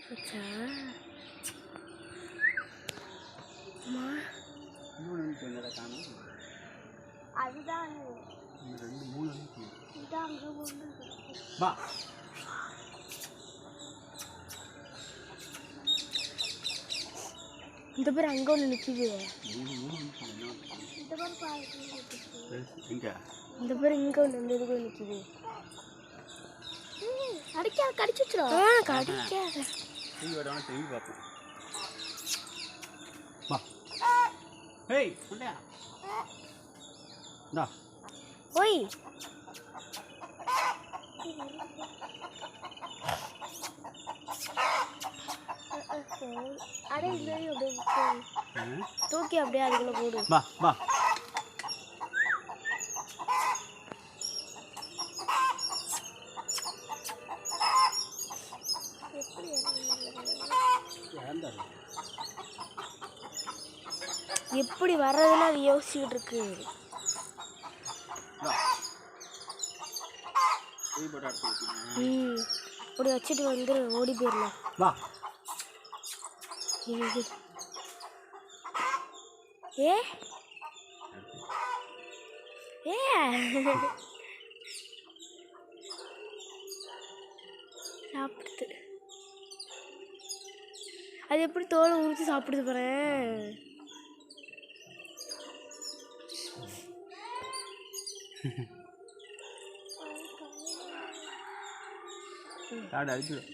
அச்சா அம்மா இன்னொன்று காணும் அதுதான் ரெண்டு மூணு இதான் அங்கே ஒன்று வா இந்த பேர் அங்கே ஒன்று நிற்கிது இந்த பேர் இங்கே ஒன்று இந்த இதுக்கு நிற்கிது அடிக்காத கடிச்சு வச்சிடும் கடிக்காத திரும்பி பார்ப்போம் வா ஏய் உண்டையா இந்தா ஓய் அடே இல்லை அப்படியே தூக்கி அப்படியே அதுக்குள்ள போடு வா வா எப்படி வர்றதுன்னு அது யோசிச்சுக்கிட்டு இருக்கு இப்படி வச்சுட்டு வந்து ஓடி போயிடலாம் வா ஏ ஏ சாப்பிடுது அது எப்படி தோலை உரிச்சு சாப்பிடுது பாறேன் காடு அடிச்சிடும்